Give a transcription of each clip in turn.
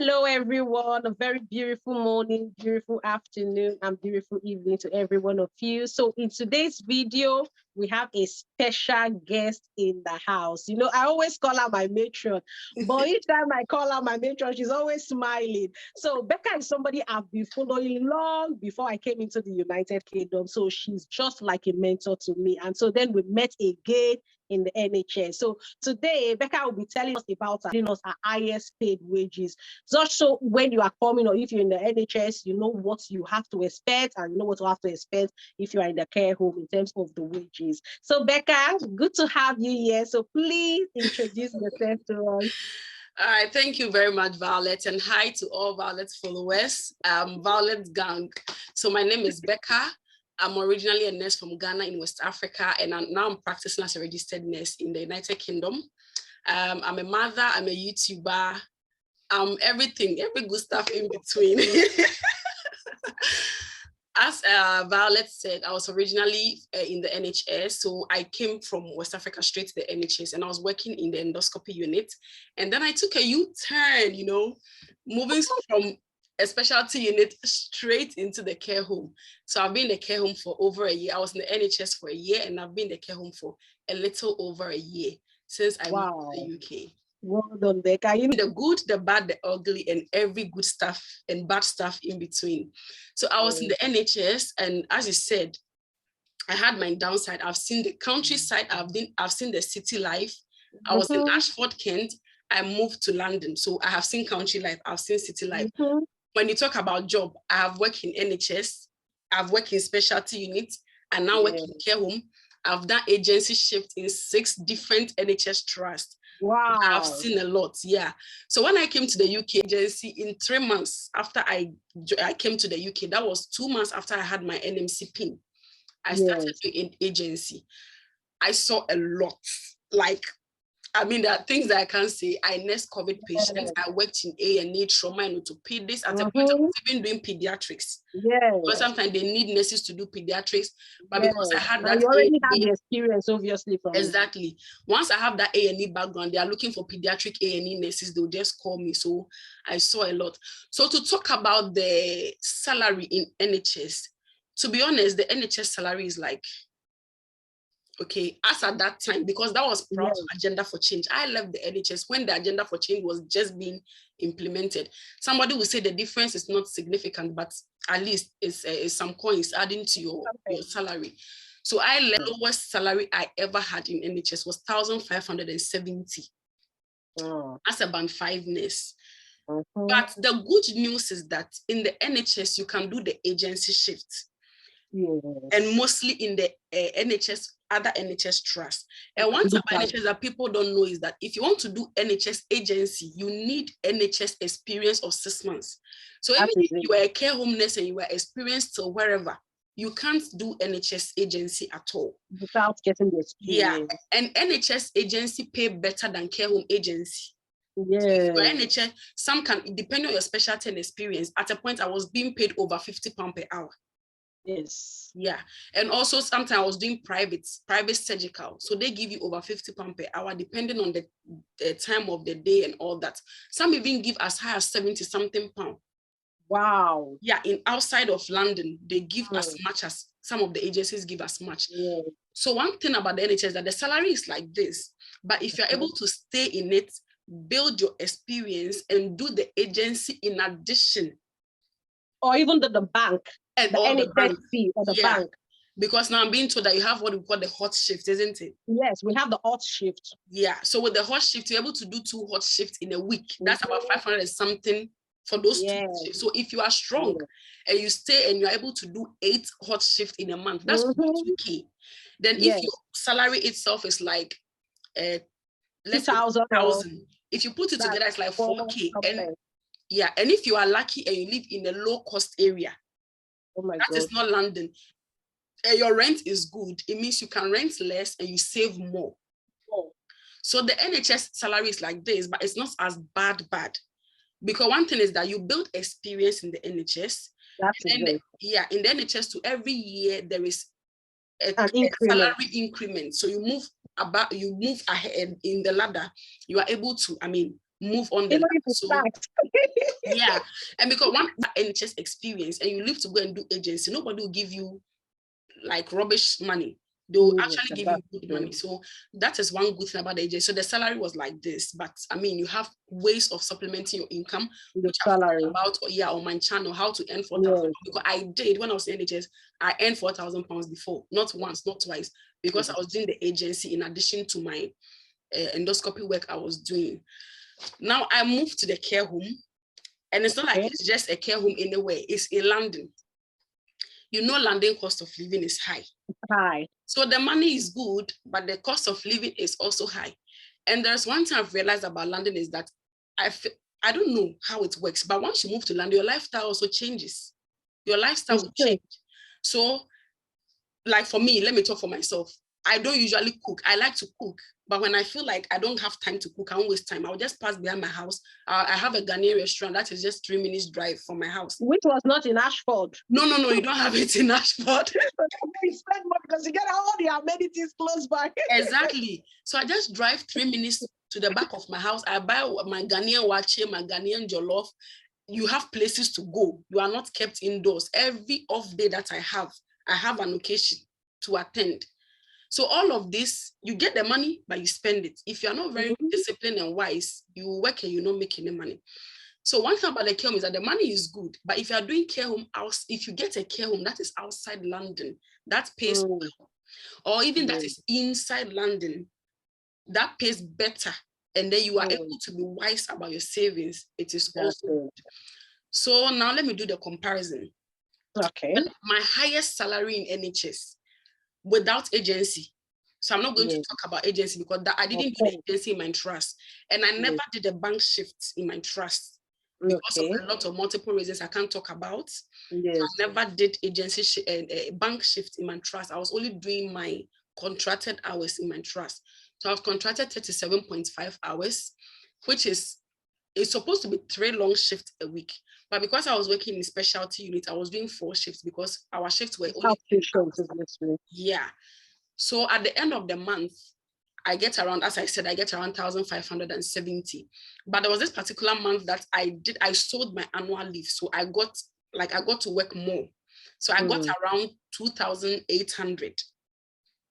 Hello, everyone. A very beautiful morning, beautiful afternoon, and beautiful evening to every one of you. So, in today's video, we have a special guest in the house. You know, I always call her my matron, but each time I call her my matron, she's always smiling. So, Becca is somebody I've been following long before I came into the United Kingdom. So, she's just like a mentor to me. And so, then we met again in the NHS. So today, Becca will be telling us about her highest paid wages. Just so when you are coming or if you're in the NHS, you know what you have to expect and you know what you have to expect if you are in the care home in terms of the wages. So Becca, good to have you here. So please introduce yourself to us. All right, thank you very much, Violet, and hi to all Violet followers. Violet Gang. So my name is Becca. I'm originally a nurse from Ghana in West Africa, and now I'm practicing as a registered nurse in the United Kingdom. I'm a mother, I'm a YouTuber, I'm everything, every good stuff in between. As Violet said, I was originally in the NHS, so I came from West Africa straight to the NHS, and I was working in the endoscopy unit. And then I took a U-turn, you know, moving from a specialty unit straight into the care home. So I've been in the care home for over a year. I was in the NHS for a year, and I've been in the care home for a little over a year since I moved to the UK. Well done, Becca. You know, the good, the bad, the ugly, and every good stuff and bad stuff in between. So I was in the NHS, and as you said, I had my downside. I've seen the countryside. I've seen the city life. I was in Ashford, Kent. I moved to London, so I have seen country life. I've seen city life. When you talk about job, I have worked in NHS. I've worked in specialty units, and now work in care home. I've done agency shift in 6 different NHS trusts. Wow. I've seen a lot, yeah. So when I came to the UK agency in 3 months after I came to the UK, that was 2 months after I had my NMC pin. I started in agency. I saw a lot. Like, I mean, there are things that I can't say. I nursed COVID patients. I worked in A&E, trauma and orthopedics. At a point, I was even doing pediatrics. Because sometimes they need nurses to do pediatrics. But because I had that, you already have the experience, obviously. From exactly. Once I have that A&E background, they are looking for pediatric A&E nurses. They'll just call me. So I saw a lot. So to talk about the salary in NHS, to be honest, the NHS salary is like, okay, as at that time, because that was prior to agenda for change. I left the NHS when the agenda for change was just being implemented. Somebody will say the difference is not significant, but at least it's some coins adding to your salary. So the lowest salary I ever had in NHS was 1,570 as a band 5 nurse. But the good news is that in the NHS, you can do the agency shift. And mostly in the NHS, other NHS trusts. And one thing about NHS that people don't know is that if you want to do NHS agency, you need NHS experience of 6 months. So even if you are a care home nurse and you are experienced to wherever, you can't do NHS agency at all. Without getting the experience. Yeah, and NHS agency pay better than care home agency. Yeah. So for NHS, some can, depending on your specialty and experience, at a point I was being paid over £50 per hour. Yes. Yeah. And also sometimes I was doing private surgical. So they give you over £50 per hour, depending on the time of the day and all that. Some even give as high as 70 something pounds. Wow. Yeah. In outside of London, they give as much as some of the agencies give as much. Yeah. So one thing about the NHS is that the salary is like this, but if you're able to stay in it, build your experience and do the agency in addition. Or even the bank. And the NHS or the bank. Because now I'm being told that you have what we call the hot shift, isn't it? Yes, we have the hot shift. Yeah. So with the hot shift, you're able to do 2 hot shifts in a week. That's about 500 and something for those 2 shifts. So if you are strong and you stay and you're able to do 8 hot shifts in a month, that's 2K. Then if your salary itself is like 2,000, if you put it together, it's like 4K. And yeah, and if you are lucky and you live in a low cost area, that is not London, your rent is good. It means you can rent less and you save more. So the NHS salary is like this, but it's not as bad. Because one thing is that you build experience in the NHS. In the NHS, to every year there is a salary increment. So you move ahead in the ladder. You are able to, move on the Even line. if it So starts. yeah, and because one NHS experience and you leave to go and do agency, nobody will give you like rubbish money. They'll actually give you good money. So that is one good thing about the agency. So the salary was like this, but I mean, you have ways of supplementing your income, which salary. I've about on my channel, how to earn 4,000. Because I did when I was in NHS, I earned £4,000 before, not once, not twice, because I was doing the agency in addition to my endoscopy work I was doing. Now I moved to the care home, and it's not like it's just a care home anywhere. It's in London. You know, London cost of living is high. So the money is good, but the cost of living is also high. And there's one thing I've realized about London is that I don't know how it works, but once you move to London, your lifestyle also changes. Your lifestyle will change. So, like for me, let me talk for myself. I don't usually cook. I like to cook. But when I feel like I don't have time to cook, I won't waste time. I'll just pass behind my house. I have a Ghanaian restaurant that is just 3 minutes drive from my house. Which was not in Ashford. No, you don't have it in Ashford. You spend more because you get all the amenities close by. Exactly. So I just drive 3 minutes to the back of my house. I buy my Ghanaian wache, my Ghanaian jollof. You have places to go. You are not kept indoors. Every off day that I have an occasion to attend. So all of this, you get the money, but you spend it. If you're not very disciplined and wise, you work and you're not making the money. So one thing about the care home is that the money is good, but if you are doing care home, if you get a care home that is outside London, that pays well, or even that is inside London, that pays better, and then you are able to be wise about your savings, it is also good. So now let me do the comparison. Okay. My highest salary in NHS without agency. So I'm not going to talk about agency because I didn't do the agency in my trust. And I never did a bank shift in my trust because of a lot of multiple reasons I can't talk about. So I never did agency bank shift in my trust. I was only doing my contracted hours in my trust. So I was contracted 37.5 hours, which is it's supposed to be 3 long shifts a week. But because I was working in specialty unit, I was doing 4 shifts because our shifts were only 3 hours. Yeah. So at the end of the month, I get around, as I said, I get around 1,570. But there was this particular month that I sold my annual leave. So I got to work more. So I got around 2,800.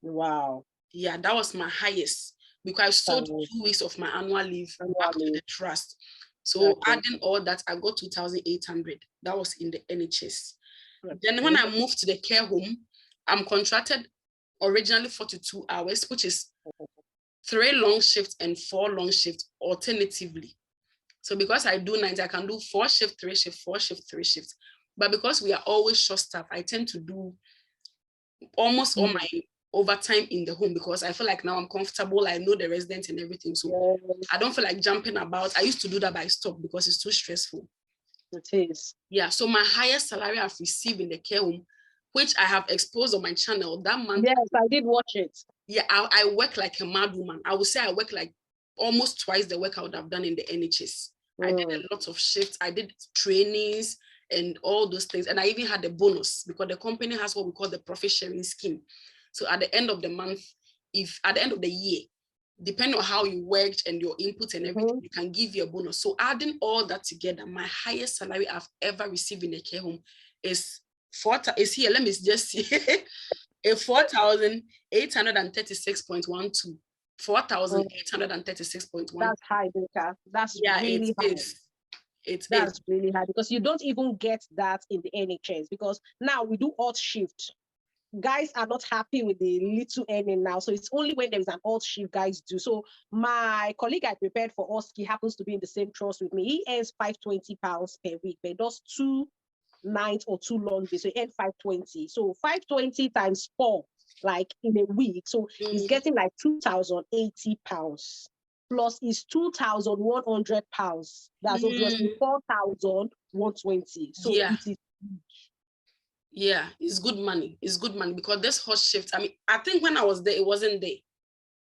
Wow. Yeah, that was my highest because I sold 2 weeks of my annual leave back to the trust. So adding all that, I got 2,800. That was in the NHS. Then when I moved to the care home, I'm contracted originally 42 hours, which is 3 long shifts and 4 long shifts alternatively. So because I do nights, I can do 4 shifts, 3 shifts, 4 shifts, 3 shifts. But because we are always short staffed, I tend to do almost all my overtime in the home because I feel like now I'm comfortable. I know the residents and everything. So I don't feel like jumping about. I used to do that, but I stopped because it's too stressful. It is. Yeah. So my highest salary I've received in the care home, which I have exposed on my channel that month. Yes, I did watch it. Yeah, I work like a mad woman. I would say I work like almost twice the work I would have done in the NHS. I did a lot of shifts. I did trainings and all those things. And I even had a bonus because the company has what we call the profit sharing scheme. So at the end of the month, at the end of the year, depending on how you worked and your input and everything, you can give you a bonus. So adding all that together, my highest salary I've ever received in a care home is here. Let me just see. 4,836.12. 4,836.1. That's high, Becca. That's really high. That's really high because you don't even get that in the NHS because now we do odd shift. Guys are not happy with the little earning now. So it's only when there is an odd shift guys do. So my colleague I prepared for us, he happens to be in the same trust with me. He earns £520 per week, but he does 2 nights or 2 long days. So he earns 520. So 520 times 4, like in a week. So he's getting like £2,080 plus is £2,100. That's obviously 4,120. So it is. Yeah, it's good money. It's good money because this hot shift, I mean, I think when I was there, it wasn't there.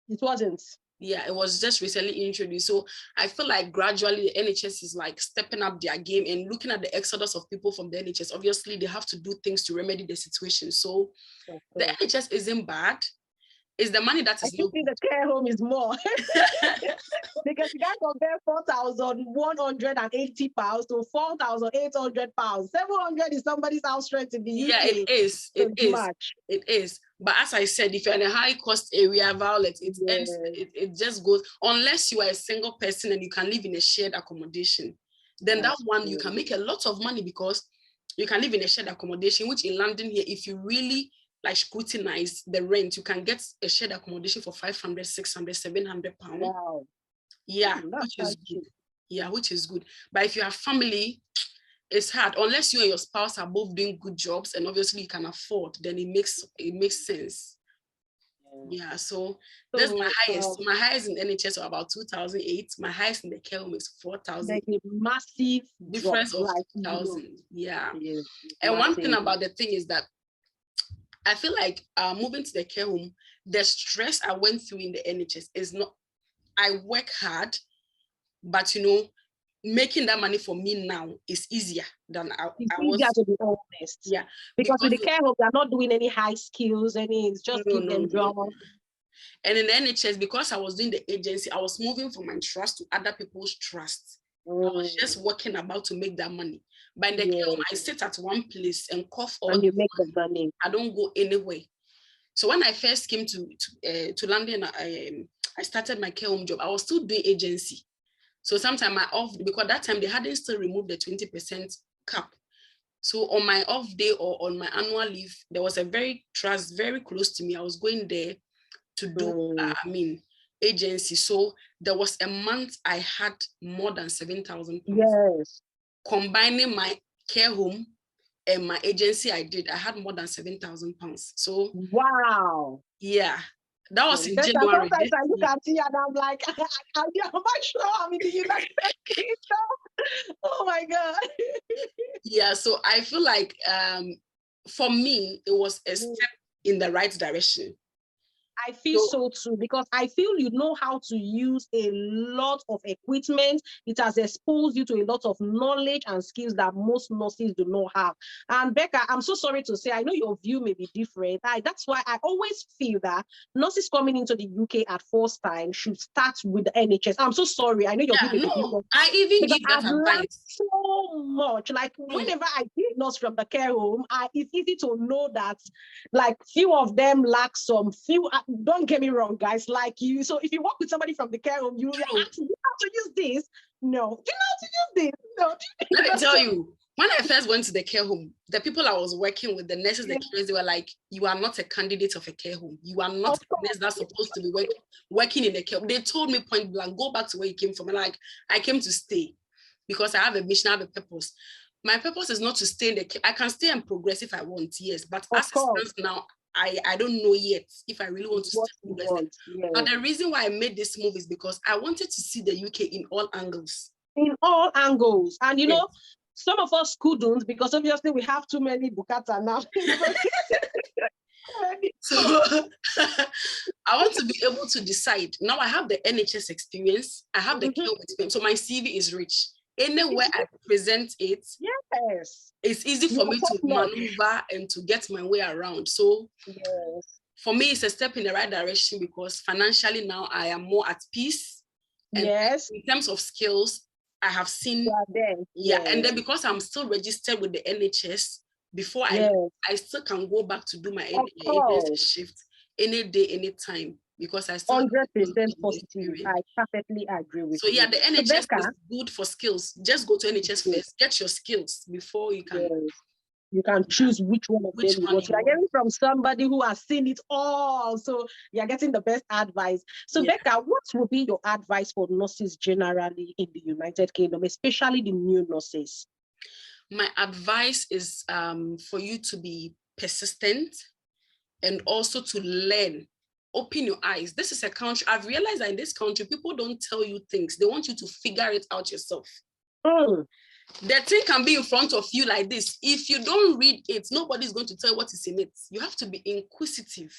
It wasn't. Yeah, it was just recently introduced. So I feel like gradually the NHS is like stepping up their game and looking at the exodus of people from the NHS. Obviously, they have to do things to remedy the situation. So the NHS isn't bad. It's the money that I is still think the care home is more. Because you can't compare 4,180 pounds to 4,800 pounds. 700 is somebody's house rent in the UK. Yeah, it is. It is. Much. It is. But as I said, if you're in a high cost area, Violet, it just goes, unless you are a single person and you can live in a shared accommodation, then that one you can make a lot of money because you can live in a shared accommodation, which in London here, if you really like scrutinize the rent, you can get a shared accommodation for 500, 600, 700 pounds. Wow. Yeah, which is good. Yeah, which is good. But if you have family, it's hard. Unless you and your spouse are both doing good jobs and obviously you can afford, then it makes sense. Yeah, so that's my highest. My highest in NHS are about 2008. My highest in the care home is 4,000. Massive difference of 2,000. Yeah. And one thing about the thing is that I feel like moving to the care home, the stress I went through in the NHS is not, I work hard, but you know, making that money for me now is easier than I was. Easier, to be honest. Yeah. Because with the care home, they're not doing any high skills, it's just give them job. And in the NHS, because I was doing the agency, I was moving from my trust to other people's trust. I was just working about to make that money. But in the care home, I sit at one place and cough all and you make the money. I don't go anywhere. So when I first came to London, I started my care home job. I was still doing agency. So sometimes my off, because that time they hadn't still removed the 20% cap. So on my off day or on my annual leave, there was a very trust very close to me. I was going there to do, agency. So there was a month I had more than 7,000 pounds. Yes. Combining my care home and my agency I had more than 7,000 pounds. So wow. Yeah. That was in January. Sometimes I look at you and I'm like, I'm not sure I'm in the United Kingdom. Oh my God. Yeah, so I feel like for me, it was a step in the right direction. I feel so too, because I feel you know how to use a lot of equipment. It has exposed you to a lot of knowledge and skills that most nurses do not have. And Becca, I'm so sorry to say, I know your view may be different. That's why I always feel that nurses coming into the UK at first time should start with the NHS. I'm so sorry. I know your view may be different. I even give that advice. So much. Like whenever I see a nurse from the care home, it's easy to know that like few of them lack few. Don't get me wrong, guys, like you. So if you work with somebody from the care home, you ask, do you know how to use this? No. Do you know how to use this? No. Let me tell you, when I first went to the care home, the people I was working with, the nurses, the carers, they were like, you are not a candidate of a care home. You are not a nurse that's supposed to be working in the care home. They told me point blank, go back to where you came from. And like, I came to stay because I have a mission, I have a purpose. My purpose is not to stay in the care. I can stay and progress if I want, yes. But as it stands now, I don't know yet if I really want to stay. But the reason why I made this move is because I wanted to see the UK in all angles. In all angles. And you know, some of us couldn't because obviously we have too many Bukata now. So I want to be able to decide. Now I have the NHS experience. I have the care experience. So my CV is rich. Anywhere I present it, it's easy for me to maneuver and to get my way around. So for me, it's a step in the right direction because financially now I am more at peace. And in terms of skills, I have seen, and then because I'm still registered with the NHS, before I still can go back to do my NHS shift any day, anytime. Because I still 100% positive. I perfectly agree with you. So the NHS is good for skills. Just go to NHS first, get your skills before you can. You can choose which one of them you want. You are getting from somebody who has seen it all. So you're getting the best advice. So Becca, what would be your advice for nurses generally in the United Kingdom, especially the new nurses? My advice is for you to be persistent and also to learn. Open your eyes. This is a country. I've realized that in this country, people don't tell you things. They want you to figure it out yourself. The thing can be in front of you like this. If you don't read it, nobody's going to tell you what is in it. You have to be inquisitive.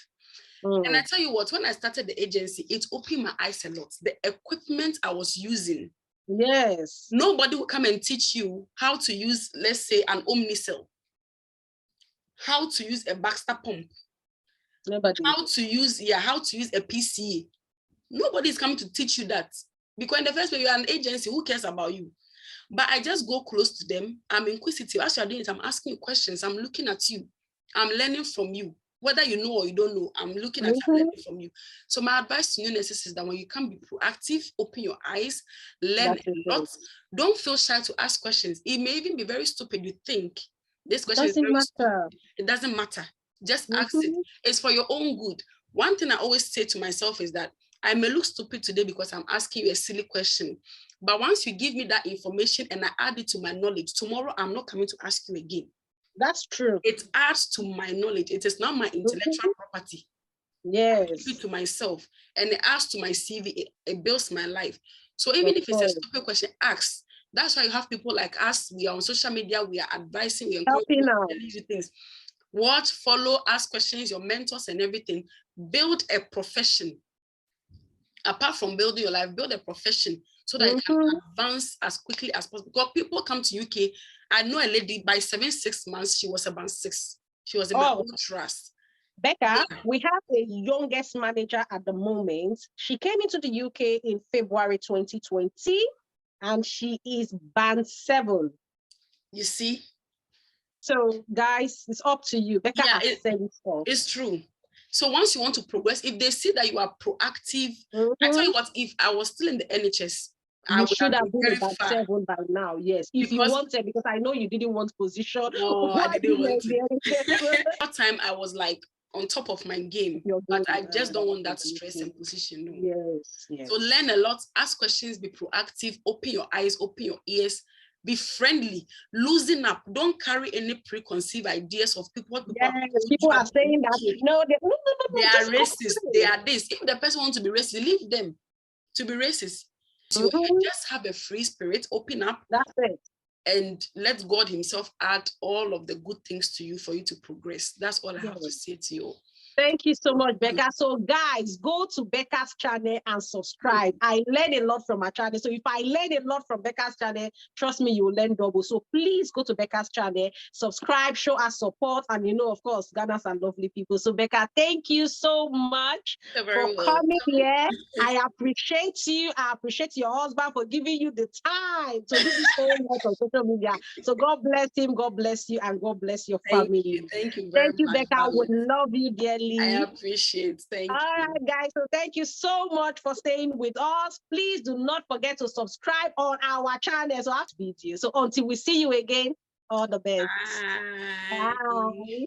And I tell you what, when I started the agency, it opened my eyes a lot. The equipment I was using. Nobody will come and teach you how to use, let's say, an Omnicell, how to use a Baxter pump, Nobody. How to use a PCA. Nobody is coming to teach you that, because in the first place, you're an agency. Who cares about you? But I just go close to them. I'm inquisitive. As you're doing it, I'm asking you questions. I'm looking at you. I'm learning from you. Whether you know or you don't know, I'm looking at you, I'm learning from you. So my advice to new nurses is that when you can be proactive, open your eyes, learn a lot. Don't feel shy to ask questions. It may even be very stupid. You think this question is very stupid. It doesn't matter. Just ask it. It's for your own good. One thing I always say to myself is that I may look stupid today because I'm asking you a silly question. But once you give me that information and I add it to my knowledge, tomorrow I'm not coming to ask you again. That's true. It adds to my knowledge. It is not my intellectual property. Yes. I give it to myself and it adds to my CV. It builds my life. So even if it's a stupid question, ask. That's why you have people like us. We are on social media. We are advising. We are helping out. Things. Watch, follow, ask questions, your mentors and everything. Build a profession. Apart from building your life, build a profession so that you can advance as quickly as possible. Because people come to UK. I know a lady, by 6 months, she was about 6. She was about trust. Becca, we have a youngest manager at the moment. She came into the UK in February 2020, and she is band 7. You see? So, guys, it's up to you. Becca has said it all. It's true. So once you want to progress, if they see that you are proactive, I tell you what, if I was still in the NHS, you should have been about 7 by now. Yes, if you wanted, because I know you didn't want position. No, I didn't want to. That time I was like on top of my game, but I just don't want that stress and position. No. Yes. So learn a lot, ask questions, be proactive, open your eyes, open your ears. Be friendly, loosen up. Don't carry any preconceived ideas of people. People are saying that no, they are racist. They are this. If the person wants to be racist, leave them to be racist. So just have a free spirit, open up. That's it. And let God himself add all of the good things to you for you to progress. That's all I have to say to you. Thank you so much, Becca. So guys, go to Becca's channel and subscribe. I learned a lot from her channel. So if I learned a lot from Becca's channel, trust me, you will learn double. So please go to Becca's channel, subscribe, show us support. And you know, of course, Ghana's are lovely people. So Becca, thank you so much for coming here. I appreciate you. I appreciate your husband for giving you the time to do this whole lot on social media. So God bless him, God bless you, and God bless your family. Thank you very much. Becca. Would love you dearly. I appreciate. Thank you. All right, guys. So thank you so much for staying with us. Please do not forget to subscribe on our channel. So video. So until we see you again, all the best. Bye. Bye.